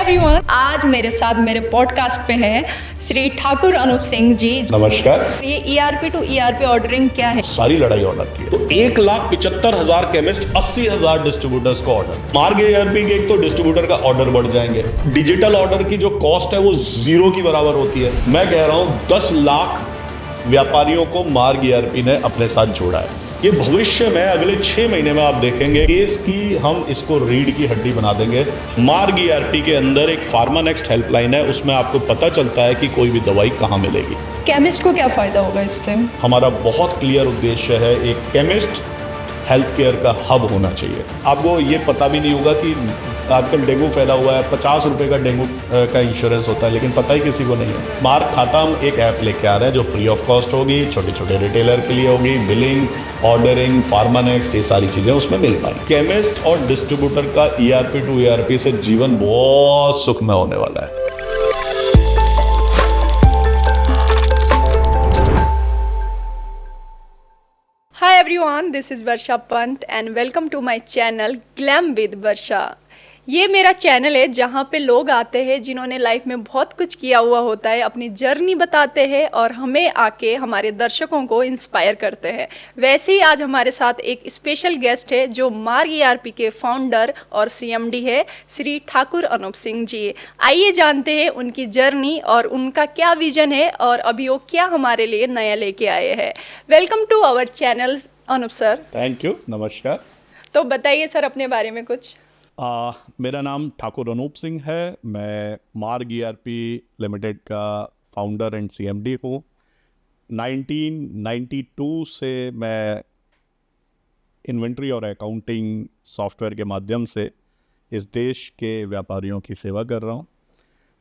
Everyone, आज मेरे साथ मेरे पॉडकास्ट पे है श्री ठाकुर अनूप सिंह जी। नमस्कार। ये ERP टू ERP ऑर्डरिंग क्या है? सारी लड़ाई ऑर्डर की है। तो 1,75,000 केमिस्ट, 80,000 डिस्ट्रीब्यूटर्स को ऑर्डर। मार्ग ERP के एक तो डिस्ट्रीब्यूटर का ऑर्डर बढ़ जाएंगे। डिजिटल ऑर्डर की जो कॉस्ट है वो 0 की बराबर होती है। मैं कह रहा हूँ 10 लाख व्यापारियों को मार्ग ERP ने अपने साथ जोड़ा है। ये भविष्य में अगले 6 महीने में आप देखेंगे केस की हम इसको रीढ़ की हड्डी बना देंगे। मार्ग ERP के अंदर एक फार्मा नेक्स्ट हेल्पलाइन है, उसमें आपको पता चलता है कि कोई भी दवाई कहाँ मिलेगी। केमिस्ट को क्या फायदा होगा इससे? हमारा बहुत क्लियर उद्देश्य है, एक केमिस्ट हेल्थ केयर का हब होना चाहिए। आपको ये पता भी नहीं होगा कि आजकल डेंगू फैला हुआ है, 50 रुपये का डेंगू का इंश्योरेंस होता है, लेकिन पता ही किसी को नहीं है। मार्ग खाता हम एक ऐप लेके आ रहे हैं जो फ्री ऑफ कॉस्ट होगी, छोटे छोटे रिटेलर के लिए होगी, बिलिंग, ऑर्डरिंग, फार्मा नेक्स्ट, ये सारी चीज़ें उसमें मिल पाएंगी। केमिस्ट और डिस्ट्रीब्यूटर का ERP टू ERP से जीवन बहुत सुखमय होने वाला है। Hi everyone, this is Varsha Pant and welcome to my channel Glam with Varsha। ये मेरा चैनल है जहाँ पे लोग आते हैं जिन्होंने लाइफ में बहुत कुछ किया हुआ होता है, अपनी जर्नी बताते हैं और हमें आके हमारे दर्शकों को इंस्पायर करते हैं। वैसे ही आज हमारे साथ एक स्पेशल गेस्ट है जो मार्ग ERP के फाउंडर और CMD है श्री ठाकुर अनूप सिंह जी। आइए जानते हैं उनकी जर्नी और उनका क्या विजन है और अभी वो क्या हमारे लिए नया लेके आए हैं। Welcome to our channel Anoop sir. Thank you, नमस्कार। तो बताइए सर अपने बारे में कुछ। मेरा नाम ठाकुर अनूप सिंह है। मैं मार्ग ERP लिमिटेड का फाउंडर एंड CMD हूँ। 1992 से मैं इन्वेंट्री और अकाउंटिंग सॉफ्टवेयर के माध्यम से इस देश के व्यापारियों की सेवा कर रहा हूँ।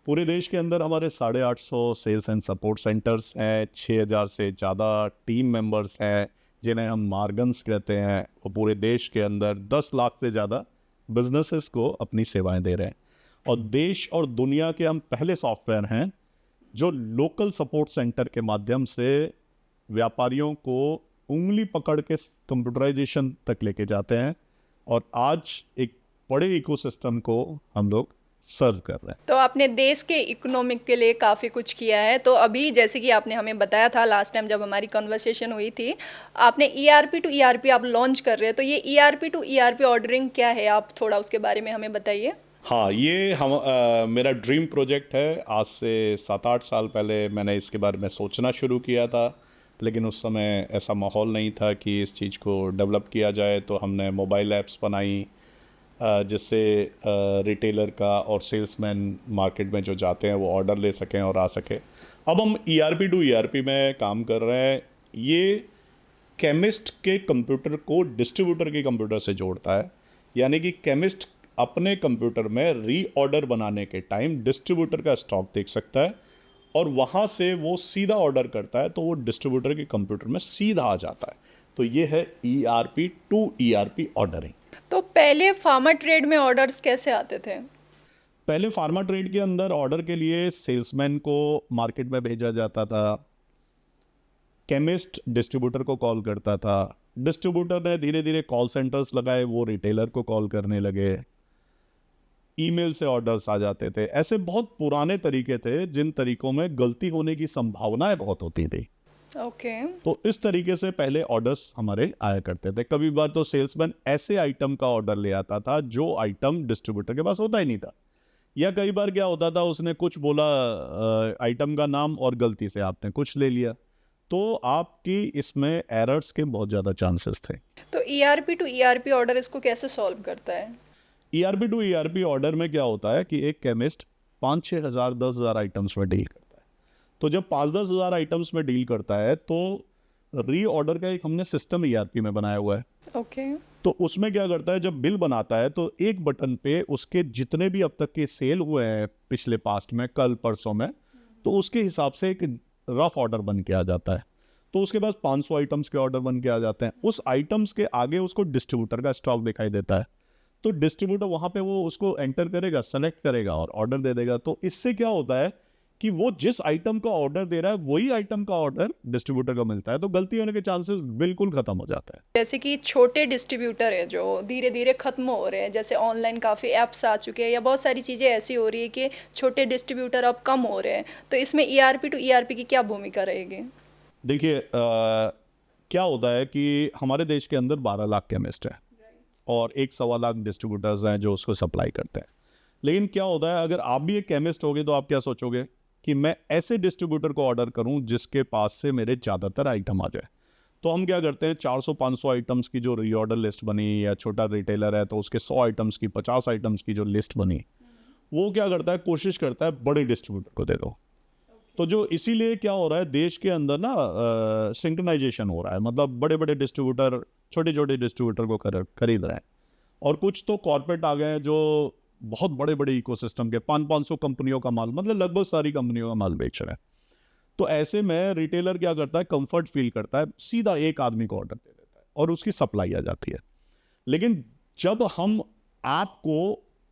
पूरे देश के अंदर हमारे 850 सेल्स एंड सपोर्ट सेंटर्स हैं, 6000 से ज़्यादा टीम मेंबर्स हैं जिन्हें हम मार्गन्स कहते हैं। वो पूरे देश के अंदर 10 लाख से ज़्यादा बिजनेसेस को अपनी सेवाएं दे रहे हैं और देश और दुनिया के हम पहले सॉफ्टवेयर हैं जो लोकल सपोर्ट सेंटर के माध्यम से व्यापारियों को उंगली पकड़ के कंप्यूटराइजेशन तक लेके जाते हैं और आज एक बड़े इकोसिस्टम को हम लोग सर्व कर रहे हैं। तो आपने देश के इकोनॉमिक के लिए काफ़ी कुछ किया है। तो अभी जैसे कि आपने हमें बताया था लास्ट टाइम जब हमारी कन्वर्सेशन हुई थी, आपने ERP टू ERP आप लॉन्च कर रहे हैं। तो ये ERP टू ERP ऑर्डरिंग क्या है, आप थोड़ा उसके बारे में हमें बताइए। हाँ, ये मेरा ड्रीम प्रोजेक्ट है। आज से 7-8 साल पहले मैंने इसके बारे में सोचना शुरू किया था, लेकिन उस समय ऐसा माहौल नहीं था कि इस चीज़ को डेवलप किया जाए। तो हमने मोबाइल ऐप्स बनाई जिससे रिटेलर का और सेल्समैन मार्केट में जो जाते हैं वो ऑर्डर ले सकें और आ सकें। अब हम ERP टू ERP में काम कर रहे हैं। ये केमिस्ट के कंप्यूटर को डिस्ट्रीब्यूटर के कंप्यूटर से जोड़ता है, यानी कि केमिस्ट अपने कंप्यूटर में रीऑर्डर बनाने के टाइम डिस्ट्रीब्यूटर का स्टॉक देख सकता है और वहाँ से वो सीधा ऑर्डर करता है तो वो डिस्ट्रीब्यूटर के कंप्यूटर में सीधा आ जाता है। तो ये है ERP टू ERP ऑर्डरिंग। तो पहले फार्मा ट्रेड में ऑर्डर्स कैसे आते थे? पहले फार्मा ट्रेड के अंदर ऑर्डर के लिए सेल्समैन को मार्केट में भेजा जाता था, केमिस्ट डिस्ट्रीब्यूटर को कॉल करता था, डिस्ट्रीब्यूटर ने धीरे धीरे कॉल सेंटर्स लगाए, वो रिटेलर को कॉल करने लगे, ईमेल से ऑर्डर्स आ जाते थे। ऐसे बहुत पुराने तरीके थे जिन तरीकों में गलती होने की संभावनाएं बहुत होती थी। तो इस तरीके से पहले ऑर्डर्स हमारे आया करते थे। कभी बार तो सेल्समैन ऐसे आइटम का ऑर्डर ले आता था जो आइटम डिस्ट्रीब्यूटर के पास होता ही नहीं था, या कई बार क्या होता था उसने कुछ बोला आइटम का नाम और गलती से आपने कुछ ले लिया, तो आपकी इसमें एरर्स के बहुत ज़्यादा चांसेस थे। तो ERP टू ERP ऑर्डर इसको कैसे सॉल्व करता है? ERP टू ERP ऑर्डर में क्या होता है कि एक केमिस्ट 5-6 हज़ार 10 हज़ार आइटम्स में डील करता है। तो जब 5-10 हज़ार आइटम्स में डील करता है तो री ऑर्डर का एक हमने सिस्टम ERP में बनाया हुआ है। तो उसमें क्या करता है, जब बिल बनाता है तो एक बटन पे उसके जितने भी अब तक के सेल हुए हैं पिछले पास्ट में, कल परसों में, तो उसके हिसाब से एक रफ ऑर्डर बन के आ जाता है। तो उसके बाद 500 आइटम्स के ऑर्डर बन के आ जाते हैं। उस आइटम्स के आगे उसको डिस्ट्रीब्यूटर का स्टॉक दिखाई देता है, तो डिस्ट्रीब्यूटर वहाँ पे वो उसको एंटर करेगा, सेलेक्ट करेगा और ऑर्डर दे देगा। तो इससे क्या होता है कि वो जिस आइटम का ऑर्डर दे रहा है वही आइटम का ऑर्डर डिस्ट्रीब्यूटर को मिलता है, तो गलती होने के चांसेस बिल्कुल खत्म हो जाता है। जैसे कि छोटे डिस्ट्रीब्यूटर है जो धीरे धीरे खत्म हो रहे हैं, जैसे ऑनलाइन काफ़ी ऐप्स आ चुके हैं या बहुत सारी चीज़ें ऐसी हो रही है कि छोटे डिस्ट्रीब्यूटर अब कम हो रहे हैं, तो इसमें ईआरपी टू ईआरपी की क्या भूमिका रहेगी? देखिए क्या होता है कि हमारे देश के अंदर 12 लाख केमिस्ट हैं और 1.25 लाख डिस्ट्रीब्यूटर्स हैं जो उसको सप्लाई करते हैं। लेकिन क्या होता है, अगर आप भी एक केमिस्ट होगे तो आप क्या सोचोगे कि मैं ऐसे डिस्ट्रीब्यूटर को ऑर्डर करूं जिसके पास से मेरे ज़्यादातर आइटम आ जाए। तो हम क्या करते हैं, 400-500 आइटम्स की जो रीऑर्डर लिस्ट बनी, या छोटा रिटेलर है तो उसके 100 आइटम्स की, 50 आइटम्स की जो लिस्ट बनी, वो क्या करता है, कोशिश करता है बड़े डिस्ट्रीब्यूटर को दे दो। तो जो इसीलिए क्या हो रहा है, देश के अंदर ना सिंक्रोनाइजेशन हो रहा है, मतलब बड़े बड़े डिस्ट्रीब्यूटर छोटे छोटे डिस्ट्रीब्यूटर को खरीद रहे हैं। और कुछ तो कॉर्पोरेट आ गए हैं जो बहुत बड़े बड़े इकोसिस्टम के 500-500 कंपनियों का माल, मतलब लगभग सारी कंपनियों का माल बेच रहे हैं। तो ऐसे में रिटेलर क्या करता है, कंफर्ट फील करता है, सीधा एक आदमी को ऑर्डर दे देता है और उसकी सप्लाई आ जाती है। लेकिन जब हम आपको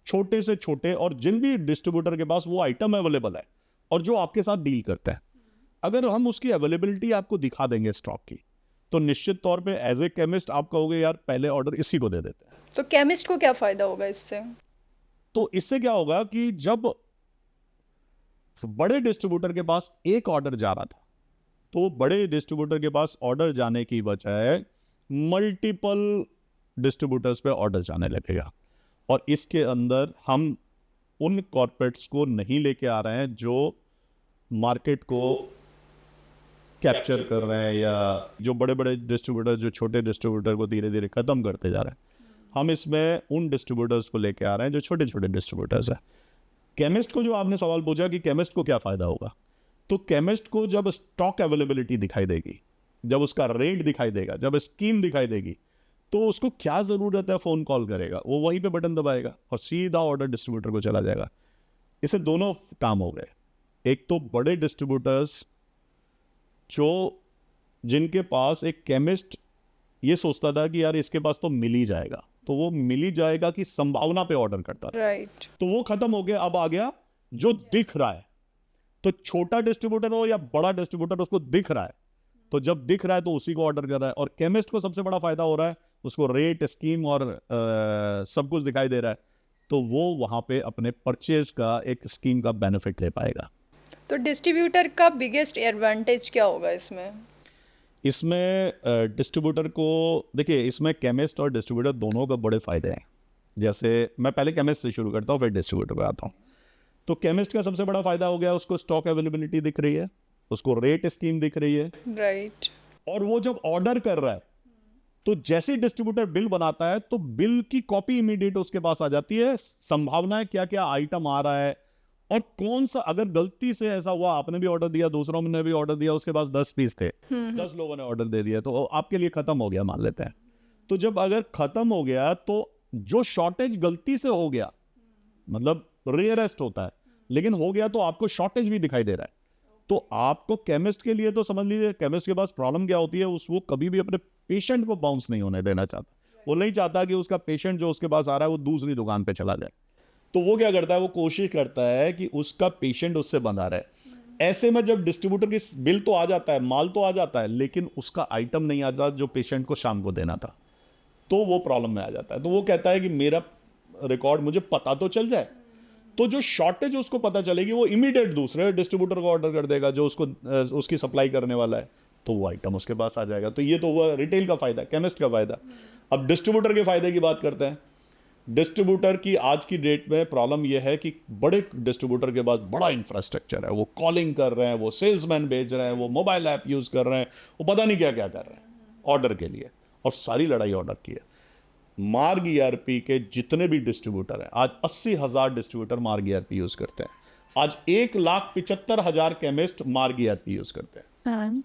छोटे से छोटे, और जिन भी डिस्ट्रीब्यूटर के पास वो आइटम अवेलेबल है और जो आपके साथ डील करता है, अगर हम उसकी अवेलेबिलिटी आपको दिखा देंगे स्टॉक की, तो निश्चित तौर पे एज ए केमिस्ट आप कहोगे यार पहले ऑर्डर इसी को दे देते हैं। तो केमिस्ट को क्या फ़ायदा होगा इससे? तो इससे क्या होगा कि जब बड़े डिस्ट्रीब्यूटर के पास एक ऑर्डर जा रहा था, तो बड़े डिस्ट्रीब्यूटर के पास ऑर्डर जाने की बजाय मल्टीपल डिस्ट्रीब्यूटर्स पे ऑर्डर जाने लगेगा। और इसके अंदर हम उन कॉर्पोरेट्स को नहीं लेके आ रहे हैं जो मार्केट को कैप्चर कर रहे हैं, या जो बड़े बड़े डिस्ट्रीब्यूटर जो छोटे डिस्ट्रीब्यूटर को धीरे धीरे खत्म करते जा रहे हैं। हम इसमें उन डिस्ट्रीब्यूटर्स को लेके आ रहे हैं जो छोटे छोटे डिस्ट्रीब्यूटर्स हैं। केमिस्ट को जो आपने सवाल पूछा कि केमिस्ट को क्या फ़ायदा होगा, तो केमिस्ट को जब स्टॉक अवेलेबिलिटी दिखाई देगी, जब उसका रेट दिखाई देगा, जब स्कीम दिखाई देगी, तो उसको क्या ज़रूरत है, फ़ोन कॉल करेगा, वो वहीं पे बटन दबाएगा और सीधा ऑर्डर डिस्ट्रीब्यूटर को चला जाएगा। इससे दोनों काम हो गए। एक तो बड़े डिस्ट्रीब्यूटर्स जो जिनके पास एक केमिस्ट ये सोचता था कि यार इसके पास तो मिल ही जाएगा, तो वो मिल ही जाएगा की संभावना पे ऑर्डर करता था, राइट। तो वो खत्म हो गया। अब आ गया जो दिख रहा है, तो छोटा डिस्ट्रीब्यूटर हो या बड़ा डिस्ट्रीब्यूटर, उसको दिख रहा है, तो जब दिख रहा है तो उसी को ऑर्डर कर रहा है। और केमिस्ट को सबसे बड़ा फायदा हो रहा है, उसको रेट, स्कीम और सब कुछ दिखाई दे रहा है, तो वो वहां पे अपने परचेज का एक स्कीम का बेनिफिट ले पाएगा। तो डिस्ट्रीब्यूटर का बिगेस्ट एडवांटेज क्या होगा इसमें? इसमें डिस्ट्रीब्यूटर को देखिए, इसमें केमिस्ट और डिस्ट्रीब्यूटर दोनों का बड़े फायदे हैं। जैसे मैं पहले केमिस्ट से शुरू करता हूँ, फिर डिस्ट्रीब्यूटर पे आता हूँ। तो केमिस्ट का सबसे बड़ा फायदा हो गया, उसको स्टॉक अवेलेबिलिटी दिख रही है, उसको रेट स्कीम दिख रही है, राइट। और वो जब ऑर्डर कर रहा है तो जैसे डिस्ट्रीब्यूटर बिल बनाता है तो बिल की कॉपी इमीडिएट उसके पास आ जाती है, संभावना है क्या क्या आइटम आ रहा है, और कौन सा, अगर गलती से ऐसा हुआ आपने भी ऑर्डर दिया, दूसरों ने भी ऑर्डर दिया, उसके पास 10 पीस थे, 10 लोगों ने ऑर्डर दे दिया, तो आपके लिए खत्म हो गया मान लेते हैं। तो जब अगर खत्म हो गया तो जो शॉर्टेज गलती से हो गया, मतलब रेयरेस्ट होता है, लेकिन हो गया तो आपको शॉर्टेज भी दिखाई दे रहा है, तो आपको केमिस्ट के लिए तो समझ लीजिए, केमिस्ट के पास प्रॉब्लम क्या होती है, वो कभी भी अपने पेशेंट को बाउंस नहीं होने देना चाहता। वो नहीं चाहता कि उसका पेशेंट जो उसके पास आ रहा है वो दूसरी दुकान पे चला जाए। तो वो क्या करता है, वो कोशिश करता है कि उसका पेशेंट उससे बंधा रहे। ऐसे में जब डिस्ट्रीब्यूटर की बिल तो आ जाता है, माल तो आ जाता है, लेकिन उसका आइटम नहीं आ जाता जो पेशेंट को शाम को देना था, तो वो प्रॉब्लम में आ जाता है। तो वो कहता है कि मेरा रिकॉर्ड मुझे पता तो चल जाए, तो जो शॉर्टेज उसको पता चलेगी वो इमीडिएट दूसरे डिस्ट्रीब्यूटर को ऑर्डर कर देगा जो उसको उसकी सप्लाई करने वाला है, तो वो आइटम उसके पास आ जाएगा। तो ये तो हुआ रिटेल का फायदा, केमिस्ट का फायदा। अब डिस्ट्रीब्यूटर के फायदे की बात करते हैं। डिस्ट्रीब्यूटर की आज की डेट में प्रॉब्लम यह है कि बड़े डिस्ट्रीब्यूटर के पास बड़ा इंफ्रास्ट्रक्चर है, वो कॉलिंग कर रहे हैं, वो सेल्समैन भेज रहे हैं, वो मोबाइल ऐप यूज़ कर रहे हैं, वो पता नहीं क्या क्या कर रहे हैं ऑर्डर के लिए, और सारी लड़ाई ऑर्डर की है। मार्ग ईआरपी के जितने भी डिस्ट्रीब्यूटर हैं, आज 80,000 डिस्ट्रीब्यूटर मार्ग ईआरपी यूज़ करते हैं। आज 1,75,000 केमिस्ट मार्ग ईआरपी यूज़ करते हैं।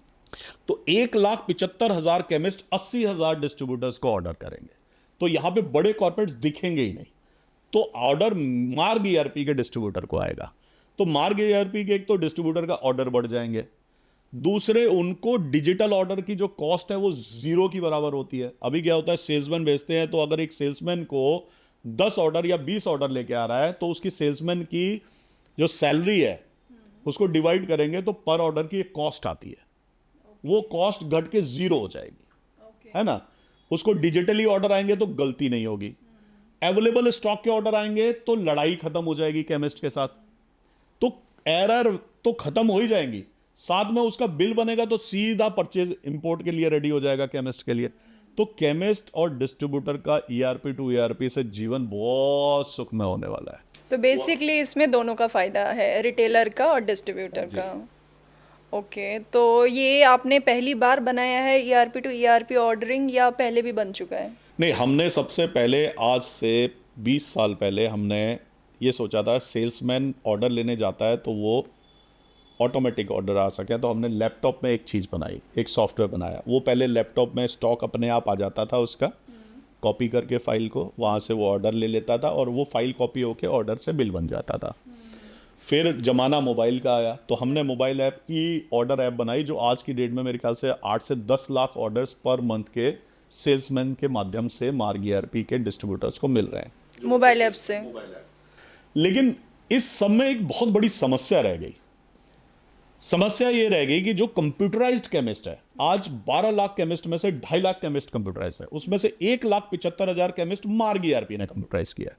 तो 1,75,000 केमिस्ट 80,000 डिस्ट्रीब्यूटर्स को ऑर्डर करेंगे, तो यहां पे बड़े कॉर्पोरेट्स दिखेंगे ही नहीं, तो ऑर्डर मार्ग ईआरपी के डिस्ट्रीब्यूटर को आएगा। तो मार्ग ईआरपी के एक तो डिस्ट्रीब्यूटर का ऑर्डर बढ़ जाएंगे, दूसरे उनको डिजिटल ऑर्डर की जो कॉस्ट है वो जीरो की बराबर होती है। अभी क्या होता है, सेल्समैन बेचते हैं, तो अगर एक सेल्समैन को 10 ऑर्डर या 20 ऑर्डर लेके आ रहा है, तो उसकी सेल्समैन की जो सैलरी है उसको डिवाइड करेंगे तो पर ऑर्डर की एक कॉस्ट आती है, वो कॉस्ट घट के जीरो हो जाएगी, है ना। उसको डिजिटली ऑर्डर आएंगे तो गलती नहीं होगी, अवेलेबल स्टॉक के ऑर्डर आएंगे तो लड़ाई खत्म हो जाएगी केमिस्ट के साथ, तो एरर तो खत्म हो ही जाएंगी, साथ में उसका बिल बनेगा तो सीधा परचेज इंपोर्ट के लिए रेडी हो जाएगा केमिस्ट के लिए। तो केमिस्ट और डिस्ट्रीब्यूटर का ईआरपी टू ईआरपी से जीवन बहुत सुखमय होने वाला है। तो बेसिकली इसमें दोनों का फायदा है, रिटेलर का और डिस्ट्रीब्यूटर का। ओके, तो ये आपने पहली बार बनाया है ईआरपी टू ईआरपी ऑर्डरिंग या पहले भी बन चुका है? नहीं, हमने सबसे पहले आज से 20 साल पहले हमने ये सोचा था सेल्समैन ऑर्डर लेने जाता है तो वो ऑटोमेटिक ऑर्डर आ सके, तो हमने लैपटॉप में एक चीज़ बनाई, एक सॉफ्टवेयर बनाया। वो पहले लैपटॉप में स्टॉक अपने आप आ जाता था उसका, कॉपी करके फाइल को वहाँ से वो ऑर्डर ले लेता था और वो फाइल कॉपी होके ऑर्डर से बिल बन जाता था। फिर जमाना मोबाइल का आया तो हमने मोबाइल ऐप की ऑर्डर ऐप बनाई जो आज की डेट में मेरे ख्याल से 8 से 10 लाख ऑर्डर्स पर मंथ के सेल्समैन के माध्यम से मार्ग ईआरपी के डिस्ट्रीब्यूटर्स को मिल रहे हैं मोबाइल ऐप से। लेकिन इस सब में एक बहुत बड़ी समस्या रह गई। समस्या ये रह गई कि जो कंप्यूटराइज्ड केमिस्ट है, आज 12 लाख केमिस्ट में से 2.5 लाख केमिस्ट कंप्यूटराइज्ड है, उसमें से 1,75,000 केमिस्ट मार्ग ईआरपी ने कंप्यूटराइज किया है।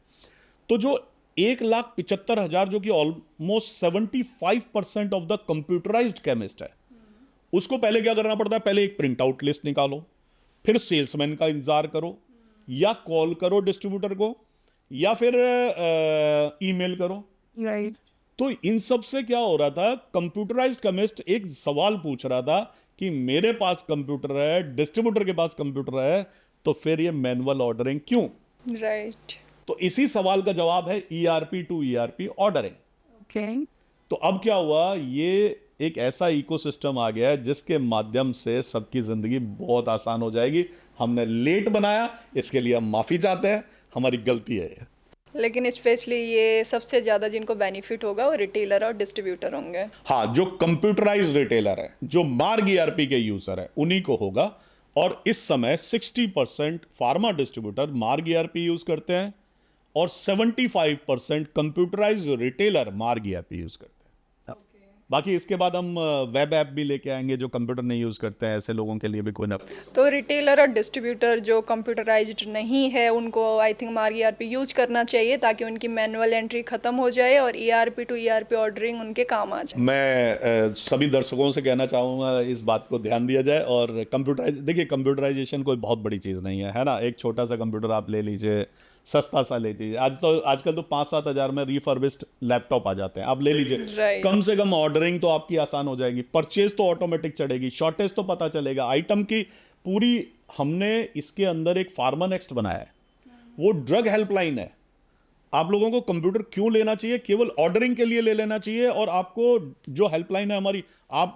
तो जो 1,75,000 जो कि almost 75% of the computerised chemist है, उसको पहले क्या करना पड़ता है, पहले एक प्रिंट आउट लिस्ट निकालो, फिर सेल्समैन का इंतजार करो, या कॉल करो डिस्ट्रीब्यूटर को, या फिर ईमेल करो। राइट। तो इन सब से क्या हो रहा था, कंप्यूटराइज्ड केमिस्ट एक सवाल पूछ रहा था कि मेरे पास कंप्यूटर है, डिस्ट्रीब्यूटर के पास कंप्यूटर है, तो फिर ये मैनुअल ऑर्डरिंग क्यों? राइट। तो इसी सवाल का जवाब है ERP to ERP ordering. Okay. तो अब क्या हुआ, ये एक ऐसा इकोसिस्टम आ गया है जिसके माध्यम से सबकी जिंदगी बहुत आसान हो जाएगी। हमने लेट बनाया, इसके लिए हम माफी चाहते हैं, हमारी गलती है ये। लेकिन स्पेशली ये सबसे ज़्यादा जिनको बेनिफिट होगा वो रिटेलर और डिस्ट्रीब्यूटर होंगे। हाँ, जो कंप्यूटराइज्ड रिटेलर है, जो मार्ग ईआरपी के यूजर है, उन्हीं को होगा। और इस समय 60% फार्मा डिस्ट्रीब्यूटर मार्ग ईआरपी यूज करते हैं और 75% कंप्यूटराइज्ड रिटेलर मार्ग ईआरपी यूज करते हैं। बाकी इसके बाद हम वेब ऐप भी लेके आएंगे जो कंप्यूटर नहीं यूज करते हैं, ऐसे लोगों के लिए भी कोई ना। तो रिटेलर और डिस्ट्रीब्यूटर जो कंप्यूटराइज्ड नहीं है उनको आई थिंक मार्ग ईआरपी यूज करना चाहिए ताकि उनकी मैनुअल एंट्री खत्म हो जाए और ईआरपी टू ईआरपी ऑर्डरिंग उनके काम आ जाए। मैं सभी दर्शकों से कहना चाहूँगा इस बात को ध्यान दिया जाए। और देखिए, कंप्यूटराइजेशन कोई बहुत बड़ी चीज़ नहीं है ना। एक छोटा सा कंप्यूटर आप ले लीजिए, सस्ता सा ले लीजिए। आजकल तो 5-7 हज़ार में रिफर्बिश्ड लैपटॉप आ जाते हैं, आप ले लीजिए। कम से कम ऑर्डरिंग तो आपकी आसान हो जाएगी, परचेज तो ऑटोमेटिक चढ़ेगी, शॉर्टेज तो पता चलेगा आइटम की पूरी। हमने इसके अंदर एक फार्मा नेक्स्ट बनाया है, वो ड्रग हेल्पलाइन है। आप लोगों को कंप्यूटर क्यों लेना चाहिए, केवल ऑर्डरिंग के लिए ले लेना चाहिए। और आपको जो हेल्पलाइन है हमारी,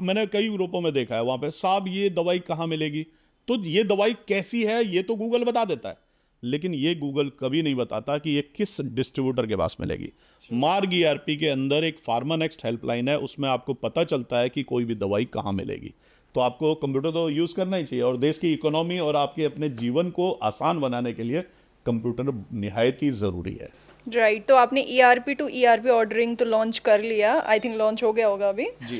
मैंने कई ग्रुपों में देखा है, वहां पे साहब ये दवाई कहाँ मिलेगी, तो ये दवाई कैसी है ये तो गूगल बता देता है, लेकिन ये गूगल कभी नहीं बताता कि ये किस डिस्ट्रीब्यूटर के पास मिलेगी। मार्ग ईआरपी के अंदर एक फार्मा नेक्स्ट हेल्पलाइन है, उसमें आपको पता चलता है कि कोई भी दवाई कहाँ मिलेगी। तो आपको कंप्यूटर तो यूज़ करना ही चाहिए। और देश की इकोनॉमी और आपके अपने जीवन को आसान बनाने के लिए कंप्यूटर निहायत ही ज़रूरी है। राइट। तो आपने ईआरपी टू ईआरपी ऑर्डरिंग तो लॉन्च कर लिया, आई थिंक लॉन्च हो गया होगा अभी जी।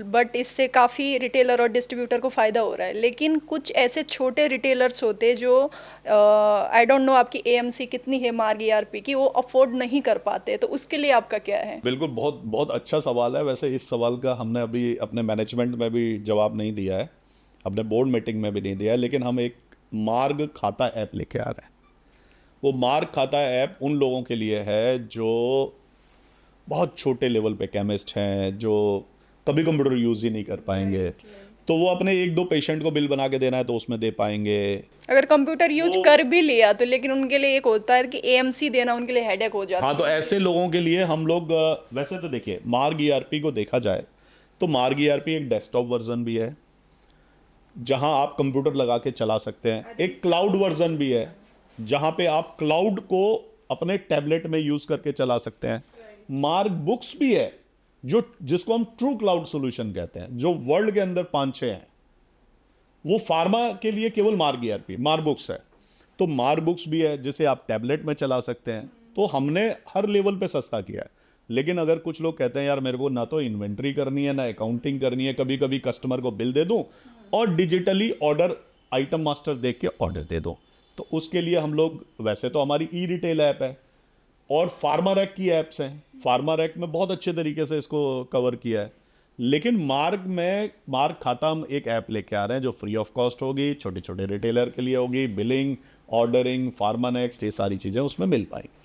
बट इससे काफ़ी रिटेलर और डिस्ट्रीब्यूटर को फ़ायदा हो रहा है। लेकिन कुछ ऐसे छोटे रिटेलर्स होते हैं जो आई डोंट नो आपकी एएमसी कितनी है मार्ग ईआरपी की, वो अफोर्ड नहीं कर पाते, तो उसके लिए आपका क्या है? बिल्कुल, बहुत बहुत अच्छा सवाल है। वैसे इस सवाल का हमने अभी अपने मैनेजमेंट में भी जवाब नहीं दिया है, अपने बोर्ड मीटिंग में भी नहीं दिया है, लेकिन हम एक मार्ग खाता ऐप लेके आ रहे हैं। वो मार्ग खाता ऐप उन लोगों के लिए है जो बहुत छोटे लेवल पे केमिस्ट हैं, जो कभी कंप्यूटर यूज़ ही नहीं कर पाएंगे। तो वो अपने 1-2 पेशेंट को बिल बना के देना है तो उसमें दे पाएंगे। अगर कंप्यूटर यूज कर भी लिया तो लेकिन उनके लिए एक होता है कि एएमसी देना उनके लिए हेडेक हो जाता है। हाँ, तो ऐसे लोगों के लिए हम लोग वैसे तो देखिए, मार्ग ईआरपी को देखा जाए तो मार्ग ईआरपी एक डेस्कटॉप वर्जन भी है जहां आप कंप्यूटर लगा के चला सकते हैं, एक क्लाउड वर्जन भी है जहां पे आप क्लाउड को अपने टैबलेट में यूज करके चला सकते हैं। मार्ग बुक्स भी है जिसको हम ट्रू क्लाउड सॉल्यूशन कहते हैं, जो वर्ल्ड के अंदर 5-6 हैं। वो फार्मा के लिए केवल मार्ग ईआरपी मार्ग बुक्स है। तो मार्ग बुक्स भी है जिसे आप टैबलेट में चला सकते हैं। तो हमने हर लेवल पे सस्ता किया है। लेकिन अगर कुछ लोग कहते हैं यार मेरे को ना तो इन्वेंट्री करनी है ना अकाउंटिंग करनी है, कभी कभी कस्टमर को बिल दे दूं और डिजिटली ऑर्डर आइटम मास्टर देख के ऑर्डर दे दूं, तो उसके लिए हम लोग, वैसे तो हमारी ई रिटेल ऐप है और फार्मारैक की ऐप्स हैं, फार्मारैक में बहुत अच्छे तरीके से इसको कवर किया है। लेकिन मार्ग खाता हम एक ऐप लेके आ रहे हैं जो फ्री ऑफ कॉस्ट होगी, छोटे छोटे रिटेलर के लिए होगी, बिलिंग, ऑर्डरिंग, फार्मानेक्स्ट, ये सारी चीज़ें उसमें मिल पाएंगी।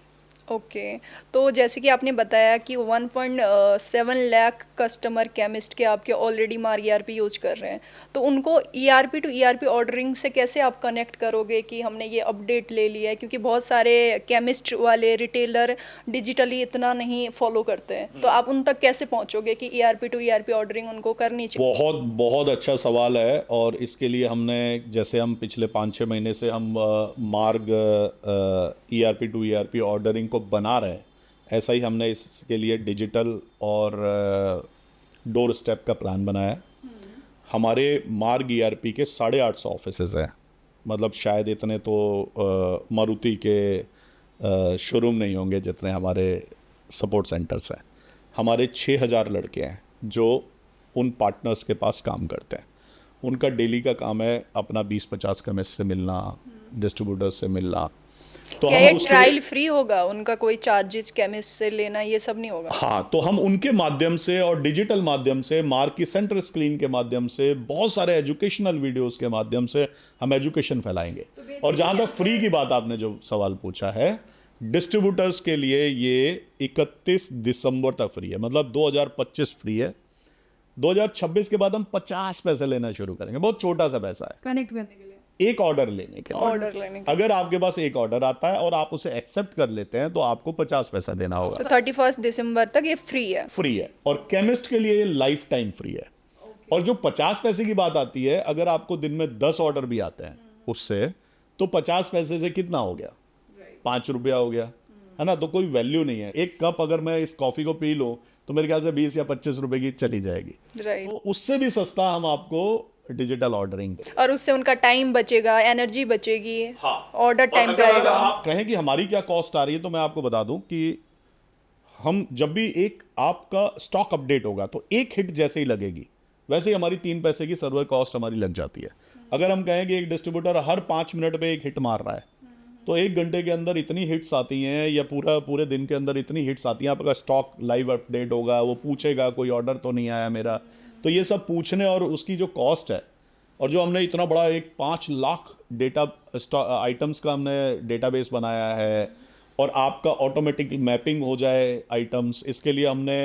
ओके। तो जैसे कि आपने बताया कि 1.7 लाख कस्टमर केमिस्ट के आपके ऑलरेडी मार ईआरपी यूज कर रहे हैं, तो उनको ईआरपी टू ईआरपी ऑर्डरिंग से कैसे आप कनेक्ट करोगे कि हमने ये अपडेट ले लिया है? क्योंकि बहुत सारे केमिस्ट वाले रिटेलर डिजिटली इतना नहीं फॉलो करते हैं, तो आप उन तक कैसे पहुंचोगे कि ईआरपी टू ईआरपी ऑर्डरिंग उनको करनी चाहिए? बहुत बहुत अच्छा सवाल है, और इसके लिए हमने, जैसे हम पिछले 5-6 महीने से हम मार्ग ईआरपी टू ईआरपी ऑर्डरिंग को बना रहे हैं, ऐसा ही हमने इसके लिए डिजिटल और डोर स्टेप का प्लान बनाया है। हमारे मार्ग ईआरपी के 850 ऑफिसेज हैं, मतलब शायद इतने तो मारुति के शोरूम नहीं होंगे जितने हमारे सपोर्ट सेंटर्स हैं। हमारे 6000 लड़के हैं जो उन पार्टनर्स के पास काम करते हैं। उनका डेली का काम है अपना 20-50 केमिस्ट से मिलना, डिस्ट्रीब्यूटर्स से मिलना। तो क्या हम ये उसके ट्रायल फ्री होगा? उनका कोई चार्जेस केमिस्ट से लेना ये सब नहीं होगा? हाँ, तो हम उनके माध्यम से और डिजिटल माध्यम से, मार्ग की सेंटर स्क्रीन के माध्यम से, बहुत सारे एजुकेशनल वीडियोस के माध्यम से हम एजुकेशन फैलाएंगे। और जहां तक फ्री की बात आपने जो सवाल पूछा है, डिस्ट्रीब्यूटर्स के लिए ये 31 दिसंबर तक फ्री है, मतलब 2025 फ्री है। 2026 के बाद हम 50 पैसे लेना शुरू करेंगे, बहुत छोटा सा पैसा है कनेक्ट करने के लिए, एक ऑर्डर लेने के लिए। ऑर्डर लेने के अगर आपके पास एक ऑर्डर आता है और आप उसे एक्सेप्ट कर लेते हैं तो आपको 50 पैसा देना होगा। तो 31 दिसंबर तक ये फ्री है? फ्री है, और केमिस्ट के लिए ये लाइफ टाइम फ्री है। और जो 50 पैसे की बात आती है, अगर आपको दिन में 10 ऑर्डर भी आते हैं उससे, तो 50 पैसे से कितना हो गया? 5 रुपया हो गया, है ना? तो कोई वैल्यू नहीं है। एक कप अगर मैं इस कॉफी को पी लूं तो मेरे ख्याल से 20 या 25 रुपए की चली जाएगी। राइट। तो उससे भी सस्ता हम आपको डिजिटल ऑर्डरिंग दें। और उससे उनका टाइम बचेगा, एनर्जी बचेगी। हाँ। ऑर्डर टाइम पे अगर आएगा। आप कहें कि हमारी क्या कॉस्ट आ रही है, तो मैं आपको बता दूं कि हम जब भी एक आपका स्टॉक अपडेट होगा तो एक हिट जैसे ही लगेगी, वैसे ही हमारी 3 पैसे की सर्वर कॉस्ट हमारी लग जाती है। अगर हम कहें कि एक डिस्ट्रीब्यूटर हर 5 मिनट पे एक हिट मार रहा है, तो 1 घंटे के अंदर इतनी हिट्स आती हैं, या पूरे दिन के अंदर इतनी हिट्स आती हैं। आपका स्टॉक लाइव अपडेट होगा, वो पूछेगा कोई ऑर्डर तो नहीं आया मेरा, तो ये सब पूछने और उसकी जो कॉस्ट है, और जो हमने इतना बड़ा एक 5 लाख डेटा आइटम्स का हमने डेटाबेस बनाया है, और आपका ऑटोमेटिक मैपिंग हो जाए आइटम्स, इसके लिए हमने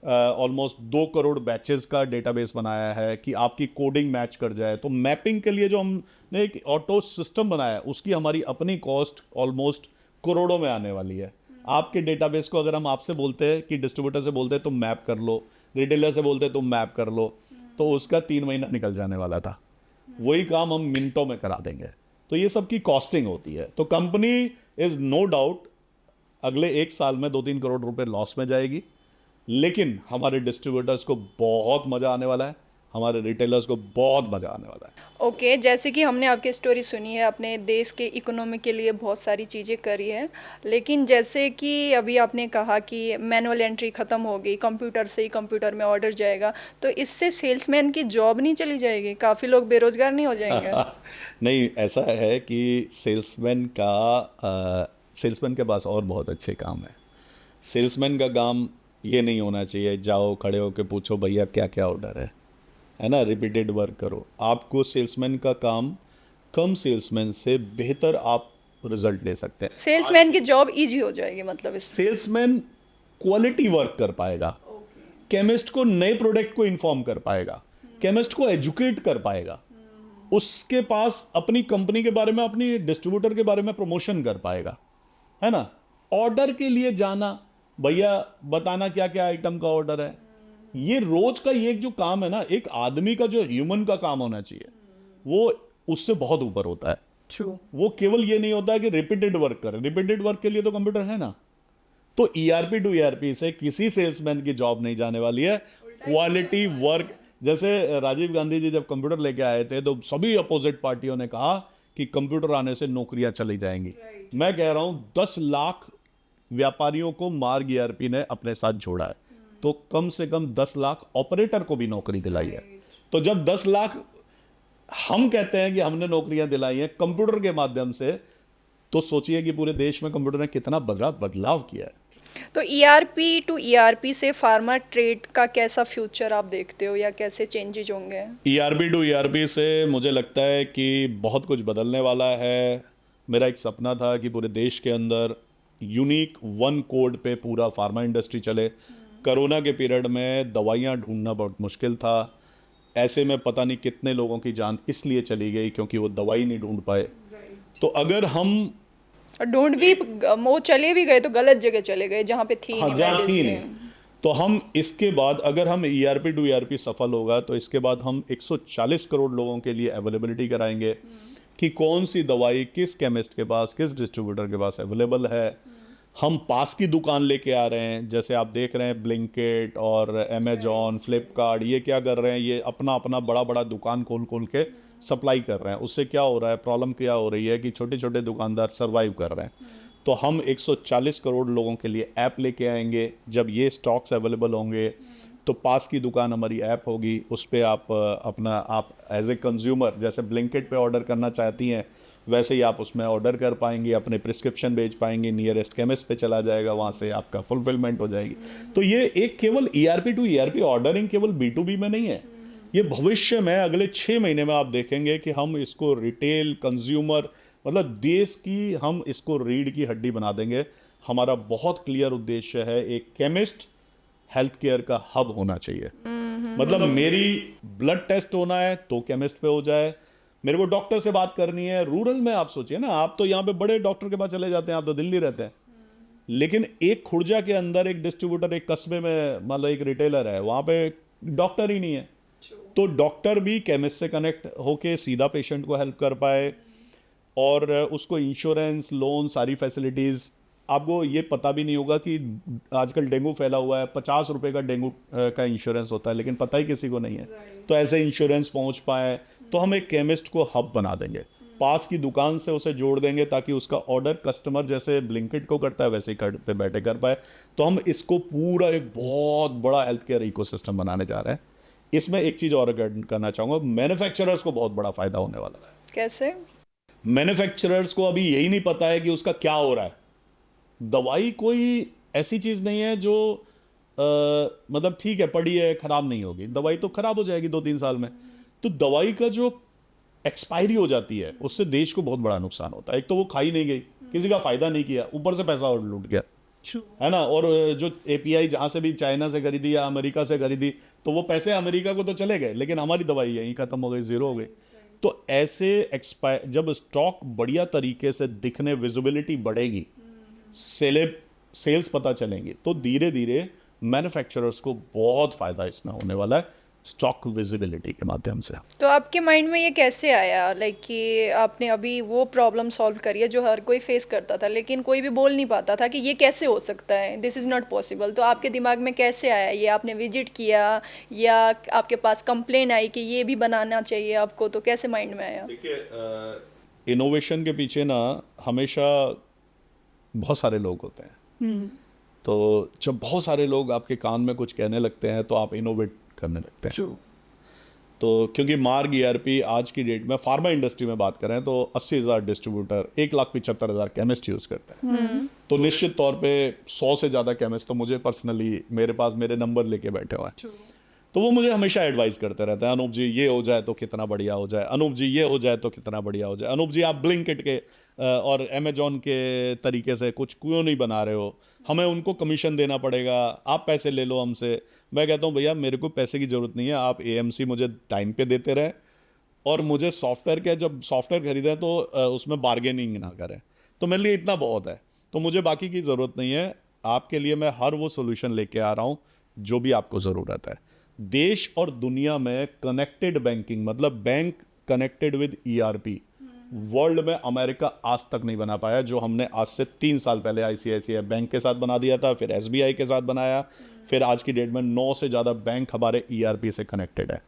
ऑलमोस्ट 2 करोड़ बैचेस का डेटाबेस बनाया है कि आपकी कोडिंग मैच कर जाए। तो मैपिंग के लिए जो हमने एक ऑटो सिस्टम बनाया है, उसकी हमारी अपनी कॉस्ट ऑलमोस्ट करोड़ों में आने वाली है। आपके डेटाबेस को अगर हम आपसे बोलते हैं कि डिस्ट्रीब्यूटर से बोलते हैं तुम मैप कर लो, रिटेलर से बोलते हैं तुम मैप कर लो, तो उसका 3 महीना निकल जाने वाला था। वही काम हम मिनटों में करा देंगे। तो ये सब की कॉस्टिंग होती है। तो कंपनी इज नो डाउट अगले 1 साल में 2-3 करोड़ रुपए लॉस में जाएगी, लेकिन हमारे डिस्ट्रीब्यूटर्स को बहुत मजा आने वाला है, हमारे रिटेलर्स को बहुत मजा आने वाला है। ओके, जैसे कि हमने आपकी स्टोरी सुनी है, अपने देश के इकोनॉमी के लिए बहुत सारी चीज़ें करी है, लेकिन जैसे कि अभी आपने कहा कि मैनुअल एंट्री ख़त्म हो गई, कंप्यूटर से ही कंप्यूटर में ऑर्डर जाएगा, तो इससे सेल्समैन की जॉब नहीं चली जाएगी? काफ़ी लोग बेरोजगार नहीं हो जाएंगे? नहीं, ऐसा है कि सेल्समैन के पास और बहुत अच्छे काम है। सेल्समैन का काम ये नहीं होना चाहिए जाओ खड़े होकर पूछो भैया क्या क्या ऑर्डर है ना, रिपीटेड वर्क करो। आपको सेल्समैन का काम, कम सेल्समैन से बेहतर आप रिजल्ट ले सकते हैं। सेल्समैन की जॉब इजी हो जाएगी मतलब इससे? सेल्समैन क्वालिटी वर्क कर पाएगा, केमिस्ट को नए प्रोडक्ट को इन्फॉर्म कर पाएगा, केमिस्ट को एजुकेट कर पाएगा, उसके पास अपनी कंपनी के बारे में, अपनी डिस्ट्रीब्यूटर के बारे में प्रमोशन कर पाएगा, है ना। ऑर्डर के लिए जाना, भैया बताना क्या क्या आइटम का ऑर्डर है, ये रोज का ये जो काम है ना, एक आदमी का जो ह्यूमन का काम होना चाहिए, वो उससे बहुत ऊपर होता है। ट्रू। वो केवल ये नहीं होता है कि रिपीटेड वर्क करे, रिपीटेड वर्क के लिए तो कंप्यूटर है ना। तो ईआरपी टू ईआरपी से किसी सेल्समैन की जॉब नहीं जाने वाली है, क्वालिटी वर्क। जैसे राजीव गांधी जी जब कंप्यूटर लेके आए थे तो सभी अपोजिट पार्टियों ने कहा कि कंप्यूटर आने से नौकरियां चली जाएंगी। मैं कह रहा हूं 10 लाख व्यापारियों को मार्ग ईआरपी ने अपने साथ जोड़ा है, तो कम से कम 10 लाख ऑपरेटर को भी नौकरी दिलाई है। तो जब 10 लाख हम कहते हैं कि हमने नौकरियां दिलाई हैं कंप्यूटर के माध्यम से, तो सोचिए कि पूरे देश में कंप्यूटर ने कितना बड़ा बदलाव किया है। तो ईआरपी टू ईआरपी से फार्मा ट्रेड का कैसा फ्यूचर आप देखते हो या कैसे चेंजेस होंगे? ईआरपी टू ईआरपी से मुझे लगता है कि बहुत कुछ बदलने वाला है। मेरा एक सपना था कि पूरे देश के अंदर यूनिक वन कोड पे पूरा फार्मा इंडस्ट्री चले। कोरोना के पीरियड में दवाइयाँ ढूंढना बहुत मुश्किल था, ऐसे में पता नहीं कितने लोगों की जान इसलिए चली गई क्योंकि वो दवाई नहीं ढूंढ पाए। तो अगर हम ढूंढ भी वो चले भी गए तो गलत जगह चले गए जहाँ पे थी हाँ नहीं जहाँ थी नहीं, मेडिसिन। तो हम इसके बाद अगर हम ईआरपी टू ईआरपी सफल होगा तो इसके बाद हम 140 करोड़ लोगों के लिए अवेलेबिलिटी कराएंगे कि कौन सी दवाई किस केमिस्ट के पास, किस डिस्ट्रीब्यूटर के पास अवेलेबल है। हम पास की दुकान लेके आ रहे हैं, जैसे आप देख रहे हैं ब्लिंकिट और अमेजॉन, फ्लिपकार्ट, ये क्या कर रहे हैं, ये अपना अपना बड़ा बड़ा दुकान खोल खोल के सप्लाई कर रहे हैं। उससे क्या हो रहा है, प्रॉब्लम क्या हो रही है कि छोटे छोटे दुकानदार सर्वाइव कर रहे हैं। तो हम 140 करोड़ लोगों के लिए ऐप लेके आएंगे। जब ये स्टॉक्स अवेलेबल होंगे तो पास की दुकान हमारी ऐप होगी, उस पर आप एज ए कंज्यूमर जैसे ब्लिंकिट पे ऑर्डर करना चाहती हैं वैसे ही आप उसमें ऑर्डर कर पाएंगे, अपने प्रिस्क्रिप्शन भेज पाएंगे, नियरेस्ट केमिस्ट पे चला जाएगा, वहाँ से आपका फुलफिलमेंट हो जाएगी। तो ये एक केवल ईआरपी टू ईआरपी ऑर्डरिंग केवल B2B में नहीं है, ये भविष्य में अगले 6 महीने में आप देखेंगे कि हम इसको रिटेल कंज्यूमर मतलब देश की हम इसको रीढ़ की हड्डी बना देंगे। हमारा बहुत क्लियर उद्देश्य है, एक केमिस्ट हेल्थ केयर का हब होना चाहिए। मतलब मेरी ब्लड टेस्ट होना है तो केमिस्ट पे हो जाए, मेरे को डॉक्टर से बात करनी है। रूरल में आप सोचिए ना, आप तो यहाँ पे बड़े डॉक्टर के पास चले जाते हैं, आप तो दिल्ली रहते हैं, लेकिन एक खुर्जा के अंदर एक डिस्ट्रीब्यूटर, एक कस्बे में मान लो एक रिटेलर है, वहाँ पे डॉक्टर ही नहीं है, तो डॉक्टर भी केमिस्ट से कनेक्ट होके सीधा पेशेंट को हेल्प कर पाए और उसको इंश्योरेंस, लोन, सारी फैसिलिटीज़। आपको ये पता भी नहीं होगा कि आजकल डेंगू फैला हुआ है, 50 रुपए का डेंगू का इंश्योरेंस होता है, लेकिन पता ही किसी को नहीं है। तो ऐसे इंश्योरेंस पहुंच पाए तो हम एक केमिस्ट को हब बना देंगे, पास की दुकान से उसे जोड़ देंगे ताकि उसका ऑर्डर कस्टमर जैसे ब्लिंकिट को करता है वैसे ही घर पे बैठे कर पाए। तो हम इसको पूरा एक बहुत बड़ा हेल्थ केयर इकोसिस्टम बनाने जा रहे हैं। इसमें एक चीज़ और करना चाहूँगा, मैन्युफैक्चरर्स को बहुत बड़ा फायदा होने वाला है। कैसे? मैन्युफैक्चरर्स को अभी यही नहीं पता है कि उसका क्या हो रहा है। दवाई कोई ऐसी चीज़ नहीं है जो मतलब ठीक है पड़ी है ख़राब नहीं होगी, दवाई तो ख़राब हो जाएगी 2-3 साल में। तो दवाई का जो एक्सपायरी हो जाती है उससे देश को बहुत बड़ा नुकसान होता है। एक तो वो खाई नहीं गई, किसी का फ़ायदा नहीं किया, ऊपर से पैसा और लूट गया, है ना। और जो API जहाँ से भी चाइना से खरीदी या अमेरिका से खरीदी तो वो पैसे अमेरिका को तो चले गए, लेकिन हमारी दवाई यहीं ख़त्म हो गई, ज़ीरो हो गई। तो ऐसे जब स्टॉक बढ़िया तरीके से दिखने, विजिबिलिटी बढ़ेगी, सेल्स पता चलेंगी, तो धीरे धीरे मैन्युफैक्चरर्स को बहुत फ़ायदा इसमें होने वाला है स्टॉक विजिबिलिटी के माध्यम से। तो आपके माइंड में ये कैसे आया लाइक कि आपने अभी वो प्रॉब्लम सॉल्व करी है जो हर कोई फेस करता था लेकिन कोई भी बोल नहीं पाता था कि ये कैसे हो सकता है, दिस इज़ नॉट पॉसिबल। तो आपके दिमाग में कैसे आया ये? आपने विजिट किया या आपके पास कंप्लेन आई कि ये भी बनाना चाहिए आपको, तो कैसे माइंड में आया? देखिए, इनोवेशन के पीछे ना हमेशा बहुत सारे लोग होते हैं। तो जब बहुत सारे लोग आपके कान में कुछ कहने लगते हैं तो आप इनोवेट करने लगते हैं। तो क्योंकि मार्ग ईआरपी आज की डेट में फार्मा इंडस्ट्री में बात करें तो 80,000 डिस्ट्रीब्यूटर, 1,75,000 केमिस्ट यूज़ करते हैं। तो निश्चित तौर पे 100 से ज़्यादा केमिस्ट तो मुझे पर्सनली मेरे पास मेरे नंबर लेके बैठे हुए हैं। तो वो मुझे हमेशा एडवाइस करते रहते हैं, अनूप जी ये हो जाए तो कितना बढ़िया हो जाए, अनूप जी ये हो जाए तो कितना बढ़िया हो जाए, अनूप जी आप ब्लिंकिट के और अमेजॉन के तरीके से कुछ क्यों नहीं बना रहे हो, हमें उनको कमीशन देना पड़ेगा, आप पैसे ले लो हमसे। मैं कहता हूँ भैया मेरे को पैसे की ज़रूरत नहीं है, आप AMC मुझे टाइम पे देते रहे और मुझे सॉफ्टवेयर के जब सॉफ्टवेयर खरीदें तो उसमें बार्गेनिंग ना करें, तो मेरे लिए इतना बहुत है। तो मुझे बाकी की ज़रूरत नहीं है, आपके लिए मैं हर वो सोल्यूशन लेके आ रहा हूँ जो भी आपको ज़रूरत है। देश और दुनिया में कनेक्टेड बैंकिंग मतलब bank connected with ERP world में अमेरिका आज तक नहीं बना पाया, जो हमने आज से 3 साल पहले ICICI बैंक के साथ बना दिया था, फिर SBI के साथ बनाया, फिर आज की डेट में 9 से ज़्यादा बैंक हमारे ERP से कनेक्टेड है।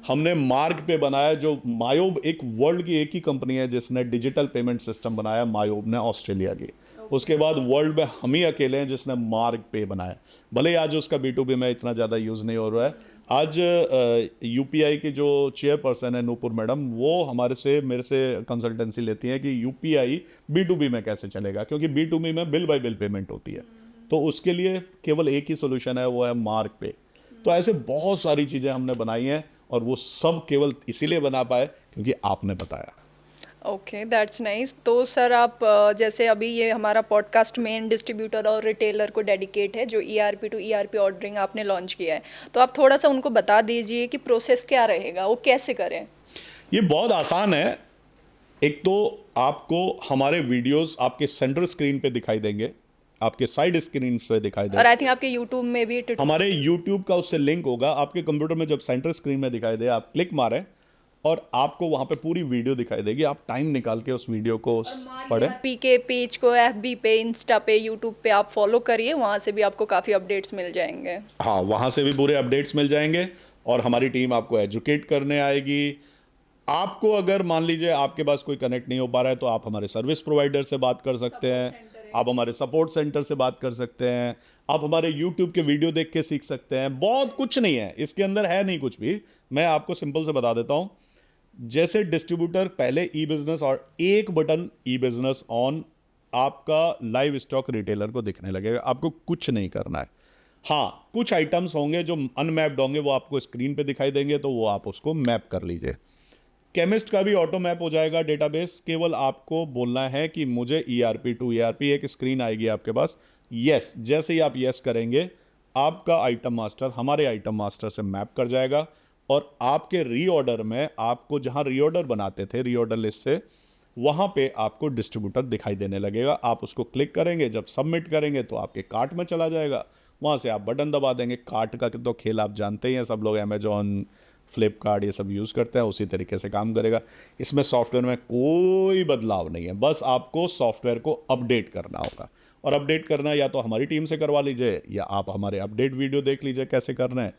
हमने मार्ग पे बनाया, जो मायोब एक वर्ल्ड की एक ही कंपनी है जिसने डिजिटल पेमेंट सिस्टम बनाया, मायोब ने, ऑस्ट्रेलिया की। उसके बाद वर्ल्ड में हम ही अकेले हैं जिसने मार्ग पे बनाया। भले ही आज उसका B2B में इतना ज़्यादा यूज़ नहीं हो रहा है। आज यूपीआई की जो चेयरपर्सन है नूपुर मैडम, वो मेरे से कंसल्टेंसी लेती हैं कि यूपीआई B2B में कैसे चलेगा, क्योंकि B2B में बिल बाय बिल पेमेंट होती है। तो उसके लिए केवल एक ही सोल्यूशन है, वो है मार्ग पे। तो ऐसे बहुत सारी चीज़ें हमने बनाई हैं, और वो सब केवल इसीलिए बना पाए क्योंकि आपने बताया। Okay, that's nice. तो सर आप जैसे अभी ये हमारा पॉडकास्ट मेन डिस्ट्रीब्यूटर और रिटेलर को डेडिकेट है, जो ईआरपी टू ईआरपी ऑर्डरिंग आपने लॉन्च किया है, तो आप थोड़ा सा उनको बता दीजिए कि प्रोसेस क्या रहेगा, वो कैसे करें। ये बहुत आसान है। एक तो आपको हमारे वीडियोस आपके सेंटर स्क्रीन पे दिखाई देंगे, आपके साइड स्क्रीन पे दिखाई और देंगे। आई थिंक आपके यूट्यूब में भी हमारे YouTube का उससे लिंक होगा आपके कंप्यूटर में। जब सेंटर स्क्रीन में दिखाई दे, आप क्लिक मारें और आपको वहां पे पूरी वीडियो दिखाई देगी। आप टाइम निकाल के उस वीडियो को पढ़ें। पी के पेज को एफबी पे, इंस्टा पे, यूट्यूब पे आप फॉलो करिए, वहाँ से भी आपको काफ़ी अपडेट्स मिल जाएंगे। हाँ, वहां से भी पूरे अपडेट्स मिल जाएंगे, और हमारी टीम आपको एजुकेट करने आएगी। आपको अगर मान लीजिए आपके पास कोई कनेक्ट नहीं हो पा रहा है, तो आप हमारे सर्विस प्रोवाइडर से बात कर सकते हैं, आप हमारे सपोर्ट सेंटर से बात कर सकते हैं, आप हमारे यूट्यूब के वीडियो देख के सीख सकते हैं। बहुत कुछ नहीं है इसके अंदर, है नहीं कुछ भी। मैं आपको सिंपल से बता देता हूं। जैसे डिस्ट्रीब्यूटर पहले ई बिजनेस, और एक बटन ई बिजनेस ऑन, आपका लाइव स्टॉक रिटेलर को दिखने लगेगा। आपको कुछ नहीं करना है। हाँ, कुछ आइटम्स होंगे जो अनमैप्ड होंगे, वो आपको स्क्रीन पे दिखाई देंगे, तो वो आप उसको मैप कर लीजिए। केमिस्ट का भी ऑटो मैप हो जाएगा डेटाबेस। केवल आपको बोलना है कि मुझे ईआरपी टू ईआरपी, एक स्क्रीन आएगी आपके पास, यस। जैसे ही आप यस करेंगे, आपका आइटम मास्टर हमारे आइटम मास्टर से मैप कर जाएगा, और आपके रीऑर्डर में, आपको जहां रीऑर्डर बनाते थे रीऑर्डर लिस्ट से, वहां पे आपको डिस्ट्रीब्यूटर दिखाई देने लगेगा। आप उसको क्लिक करेंगे, जब सबमिट करेंगे तो आपके कार्ट में चला जाएगा। वहां से आप बटन दबा देंगे। कार्ट का तो खेल आप जानते ही हैं, सब लोग अमेजॉन, फ्लिपकार्ट ये सब यूज़ करते हैं, उसी तरीके से काम करेगा। इसमें सॉफ्टवेयर में कोई बदलाव नहीं है, बस आपको सॉफ्टवेयर को अपडेट करना होगा। और अपडेट करना या तो हमारी टीम से करवा लीजिए, या आप हमारे अपडेट वीडियो देख लीजिए कैसे करना है।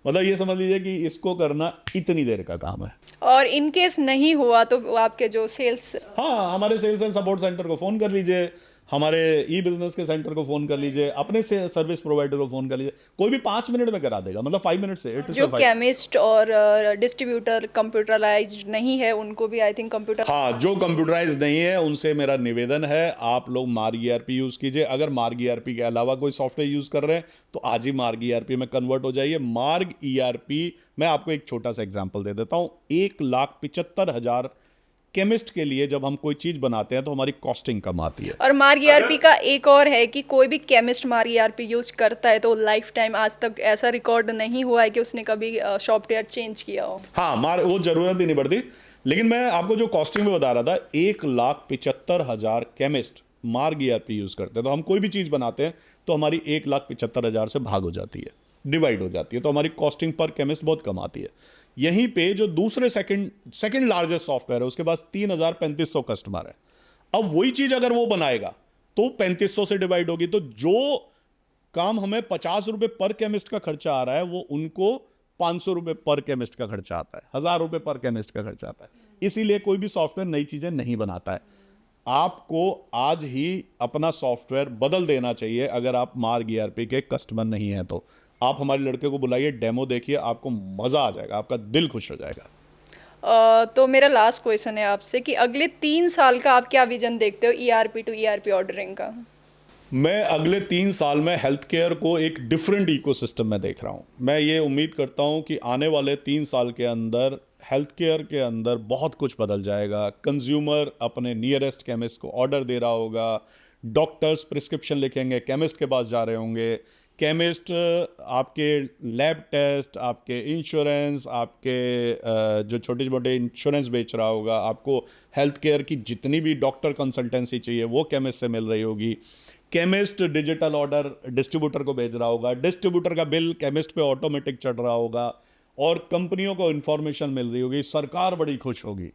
मतलब ये समझ लीजिए कि इसको करना इतनी देर का काम है। और इन केस नहीं हुआ तो वो आपके जो सेल्स, हाँ, हमारे सेल्स एंड सपोर्ट सेंटर को फ़ोन कर लीजिए, हमारे ई बिजनेस के सेंटर को फ़ोन कर लीजिए, अपने से सर्विस प्रोवाइडर को फ़ोन कर लीजिए। कोई भी 5 मिनट में करा देगा, मतलब 5 मिनट से 8 जो से 5। केमिस्ट और डिस्ट्रीब्यूटर कंप्यूटराइज्ड नहीं है, उनको भी आई थिंक कंप्यूटर। हाँ, जो कंप्यूटराइज नहीं है उनसे मेरा निवेदन है, आप लोग मार्ग ईआरपी यूज़ कीजिए। अगर मार्ग ईआरपी के अलावा कोई सॉफ्टवेयर यूज़ कर रहे हैं, तो आज ही मार्ग ईआरपी में कन्वर्ट हो जाइए। मार्ग ईआरपी, मैं आपको एक छोटा सा एग्जांपल दे देता हूँ। 1,75,000 केमिस्ट के लिए जब हम कोई चीज़ बनाते हैं तो हमारी कॉस्टिंग कम आती है। और मार्ग ईआरपी का एक और है कि कोई भी केमिस्ट मार्ग ईआरपी यूज करता है तो लाइफ टाइम आज तक ऐसा रिकॉर्ड नहीं हुआ है कि उसने कभी सॉफ्टवेयर चेंज किया हो। हाँ, वो जरूरत ही नहीं पड़ती। लेकिन मैं आपको जो कॉस्टिंग में बता रहा था, 1,75,000 केमिस्ट मार्ग ईआरपी यूज करते हैं। तो हम कोई भी चीज़ बनाते हैं तो हमारी 1,75,000 से भाग हो जाती है, डिवाइड हो जाती है, तो हमारी कॉस्टिंग पर केमिस्ट बहुत कम आती है। यहीं पे जो दूसरे सेकंड लार्जेस्ट सॉफ्टवेयर है, उसके पास 3,000-3,500 कस्टमर है। अब वही चीज अगर वो बनाएगा तो 3,500 से डिवाइड होगी। तो जो काम हमें 50 रुपए पर केमिस्ट का खर्चा आ रहा है, वो उनको 500 रुपए पर केमिस्ट का खर्चा आता है, 1,000 रुपए पर केमिस्ट का खर्चा आता है। इसीलिए कोई भी सॉफ्टवेयर नई चीजें नहीं बनाता है। आपको आज ही अपना सॉफ्टवेयर बदल देना चाहिए अगर आप मार्ग ईआरपी के कस्टमर नहीं है तो। आप हमारे लड़के को बुलाइए, डेमो देखिए, आपको मजा आ जाएगा, आपका दिल खुश हो जाएगा। तो मेरा लास्ट क्वेश्चन है आपसे कि अगले 3 साल का आप क्या विजन देखते हो ईआरपी टू ईआरपी ऑर्डरिंग का? मैं अगले 3 साल में हेल्थ केयर को एक डिफरेंट इकोसिस्टम में देख रहा हूँ। मैं ये उम्मीद करता हूँ कि आने वाले 3 साल के अंदर हेल्थ केयर के अंदर बहुत कुछ बदल जाएगा। कंज्यूमर अपने नियरेस्ट केमिस्ट को ऑर्डर दे रहा होगा, डॉक्टर्स प्रिस्क्रिप्शन लिखेंगे, केमिस्ट के पास जा रहे होंगे, केमिस्ट आपके लैब टेस्ट, आपके इंश्योरेंस, आपके जो छोटे मोटे इंश्योरेंस बेच रहा होगा, आपको हेल्थ केयर की जितनी भी डॉक्टर कंसल्टेंसी चाहिए वो केमिस्ट से मिल रही होगी। केमिस्ट डिजिटल ऑर्डर डिस्ट्रीब्यूटर को भेज रहा होगा, डिस्ट्रीब्यूटर का बिल केमिस्ट पे ऑटोमेटिक चढ़ रहा होगा, और कंपनियों को इन्फॉर्मेशन मिल रही होगी। सरकार बड़ी खुश होगी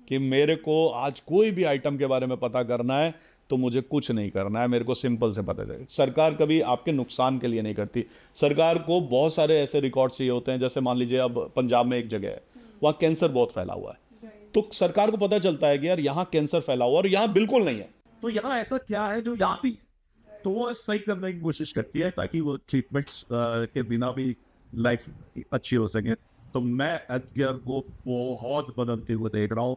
कि मेरे को आज कोई भी आइटम के बारे में पता करना है तो मुझे कुछ नहीं करना है, मेरे को सिंपल से पता चले। सरकार कभी आपके नुकसान के लिए नहीं करती। सरकार को बहुत सारे ऐसे रिकॉर्ड चाहिए होते हैं, जैसे मान लीजिए अब पंजाब में एक जगह है, वहाँ कैंसर बहुत फैला हुआ है, तो सरकार को पता चलता है कि यार यहाँ कैंसर फैला हुआ और यहाँ बिल्कुल नहीं है, तो यहाँ ऐसा क्या है जो यहाँ भी, तो वो सही करने की कोशिश करती है ताकि वो ट्रीटमेंट्स के बिना भी लाइफ अच्छी हो सके। तो मैं हेल्थ केयर को बहुत बदलते हुए देख रहा हूँ,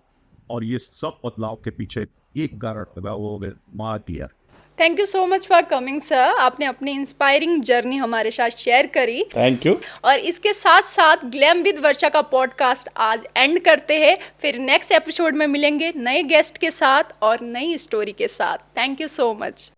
और ये सब बदलाव के पीछे एक कारण लगा, वो है माँ care. Thank you so much for coming sir. आपने अपनी इंस्पायरिंग जर्नी हमारे साथ शेयर करी। Thank you. और इसके साथ साथ ग्लैम विद वर्षा का पॉडकास्ट आज एंड करते हैं। फिर नेक्स्ट एपिसोड में मिलेंगे नए गेस्ट के साथ और नई स्टोरी के साथ। Thank you so much.